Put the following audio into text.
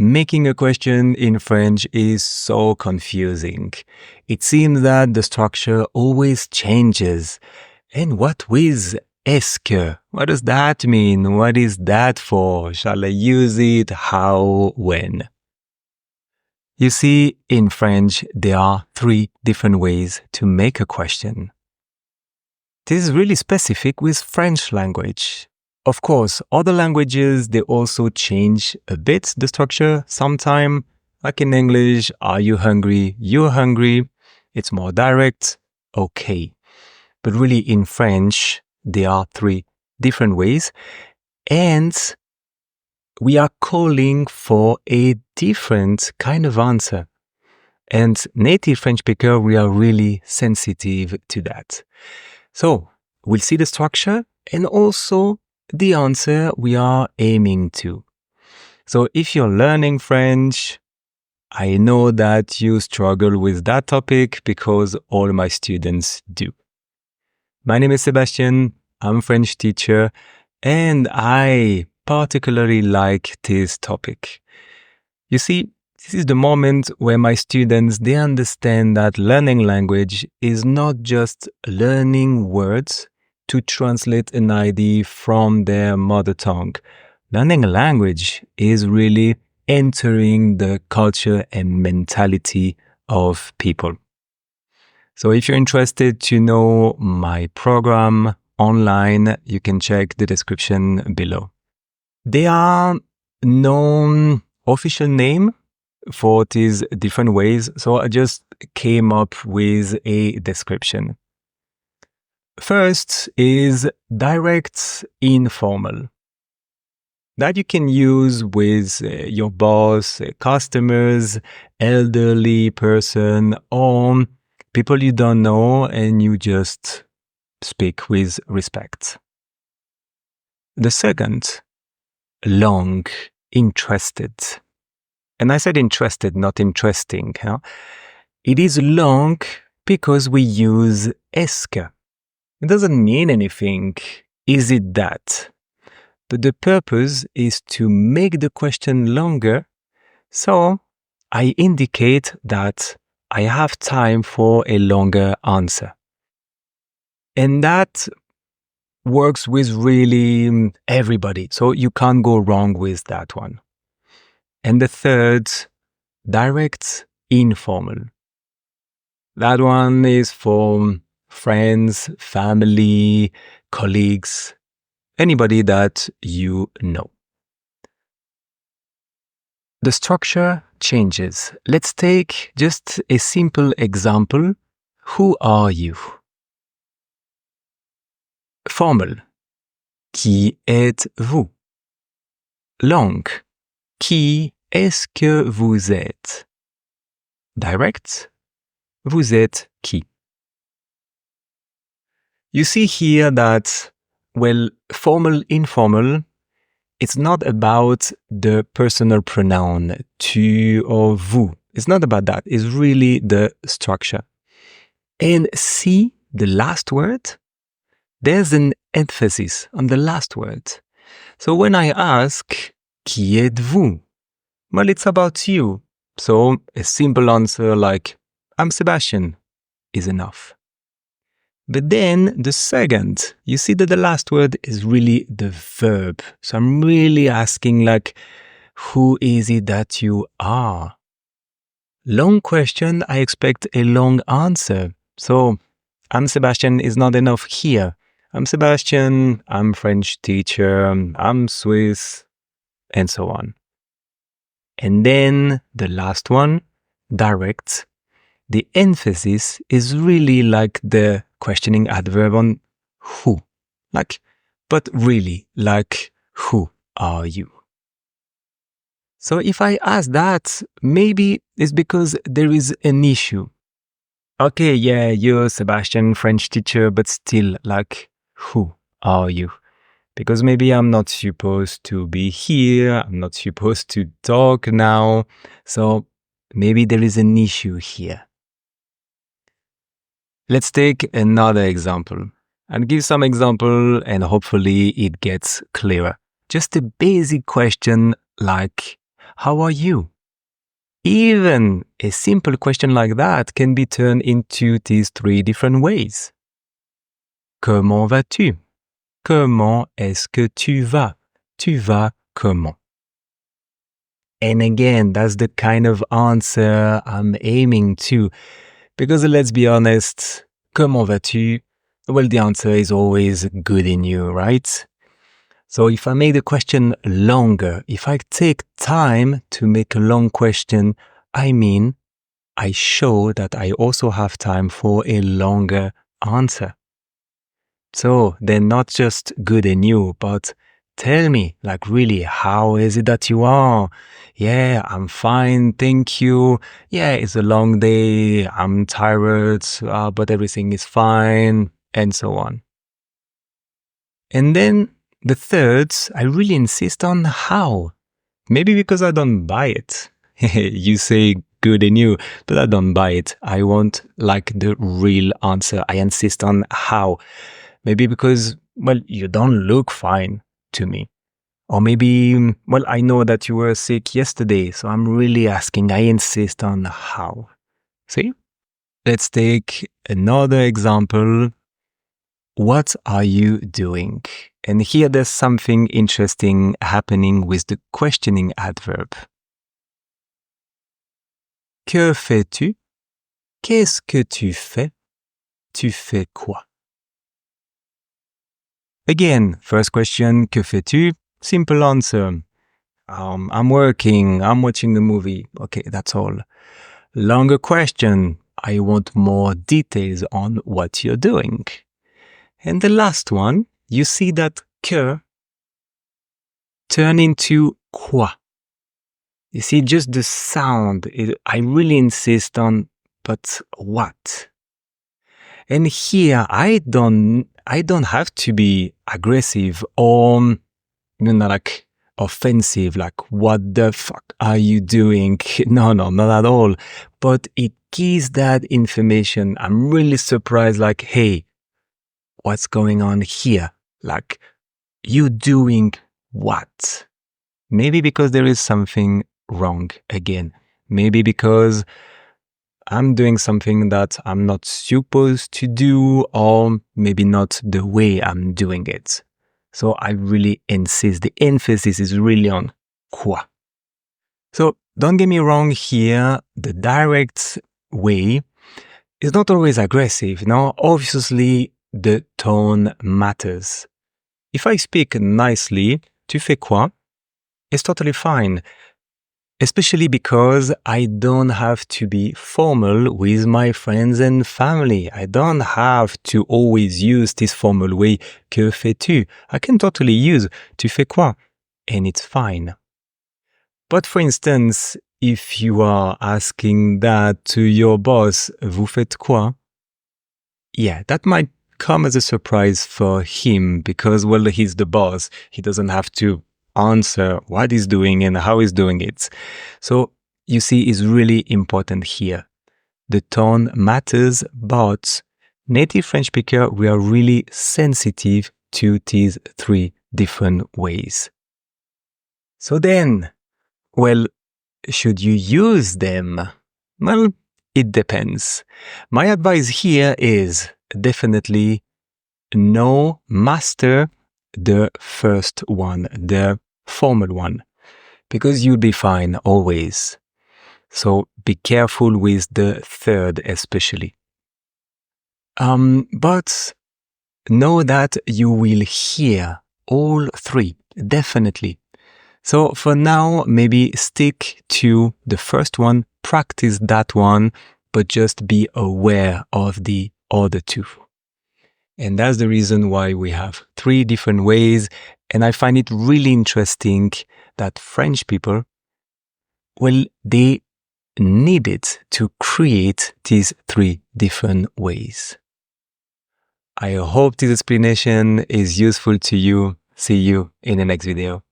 Making a question in French is so confusing. It seems that the structure always changes. And what with est-ce que? What does that mean? What is that for? Shall I use it? How? When? You see, in French, there are 3 different ways to make a question. This is really specific with French language. Of course, other languages, they also change a bit the structure sometime. Like in English, are you hungry? You're hungry. It's more direct. Okay. But really in French, there are 3 different ways. And we are calling for a different kind of answer. And native French speaker, we are really sensitive to that. So we'll see the structure and also the answer we are aiming to. So if you're learning French, I know that you struggle with that topic because all my students do. My name is Sebastian, I'm a French teacher, and I particularly like this topic. You see, this is the moment where my students, they understand that learning language is not just learning words to translate an idea from their mother tongue. Learning a language is really entering the culture and mentality of people. So if you're interested to know my program online, you can check the description below. There are no official name for these different ways, so I just came up with a description. First is direct informal. That you can use with your boss, customers, elderly person, or people you don't know and you just speak with respect. The second, long, interested. And I said interested, not interesting. Huh? It is long because we use est-ce que. It doesn't mean anything. Is it that? But the purpose is to make the question longer, so I indicate that I have time for a longer answer. And that works with really everybody, so you can't go wrong with that one. And the third, direct informal. That one is for friends, family, colleagues, anybody that you know. The structure changes. Let's take just a simple example. Who are you? Formal. Qui êtes-vous? Long. Qui est-ce que vous êtes? Direct. Vous êtes qui? You see here that, well, formal, informal, it's not about the personal pronoun tu or vous. It's not about that. It's really the structure. And see the last word? There's an emphasis on the last word. So when I ask, qui êtes-vous? Well, it's about you. So a simple answer like, I'm Sebastian, is enough. But then the second, you see that the last word is really the verb. So I'm really asking like, who is it that you are? Long question, I expect a long answer. So I'm Sebastian is not enough here. I'm Sebastian, I'm French teacher, I'm Swiss, and so on. And then the last one, direct. The emphasis is really like the questioning adverb on who. Like, but really, like, who are you? So if I ask that, maybe it's because there is an issue. Okay, yeah, you're Sebastian, French teacher, but still, like, who are you? Because maybe I'm not supposed to be here, I'm not supposed to talk now, so maybe there is an issue here. Let's take another example. I'll give some example and hopefully it gets clearer. Just a basic question like, How are you? Even a simple question like that can be turned into these three different ways. Comment vas-tu? Comment est-ce que tu vas? Tu vas comment? And again, that's the kind of answer I'm aiming to. Because let's be honest, comment vas-tu? Well, the answer is always good in you, right? So if I make the question longer, if I take time to make a long question, I mean, I show that I also have time for a longer answer. So they're not just good in you, but tell me, like really, how is it that you are? Yeah, I'm fine, thank you. Yeah, it's a long day, I'm tired, but everything is fine, and so on. And then the third, I really insist on how. Maybe because I don't buy it. You say good in you, but I don't buy it. I want like the real answer. I insist on how. Maybe because, well, you don't look fine to me. Or maybe, well, I know that you were sick yesterday, so I'm really asking. I insist on how. See? Let's take another example. What are you doing? And here there's something interesting happening with the questioning adverb. Que fais-tu? Qu'est-ce que tu fais? Tu fais quoi? Again, first question, que fais-tu? Simple answer. I'm working, I'm watching a movie. Okay, that's all. Longer question. I want more details on what you're doing. And the last one, you see that que turn into quoi. You see, just the sound, I really insist on, but what? And here, I don't have to be aggressive or, like offensive, like, what the fuck are you doing? No, not at all. But it gives that information. I'm really surprised, like, hey, what's going on here? Like, you doing what? Maybe because there is something wrong again. Maybe because I'm doing something that I'm not supposed to do, or maybe not the way I'm doing it. So I really insist. The emphasis is really on quoi. So don't get me wrong here. The direct way is not always aggressive. No, obviously the tone matters. If I speak nicely, tu fais quoi? It's totally fine. Especially because I don't have to be formal with my friends and family. I don't have to always use this formal way, que fais-tu? I can totally use tu fais quoi? And it's fine. But for instance, if you are asking that to your boss, vous faites quoi? Yeah, that might come as a surprise for him because, well, he's the boss. He doesn't have to answer what he's doing and how he's doing it. So you see, it's really important here. The tone matters, but native French speaker, we are really sensitive to these three different ways. So then, well, should you use them? Well, it depends. My advice here is definitely master the first one, the formal one, because you'll be fine always. So be careful with the third especially. But know that you will hear all three, definitely. So for now, maybe stick to the first one, practice that one, but just be aware of the other two. And that's the reason why we have three different ways. And I find it really interesting that French people, well, they needed to create these three different ways. I hope this explanation is useful to you. See you in the next video.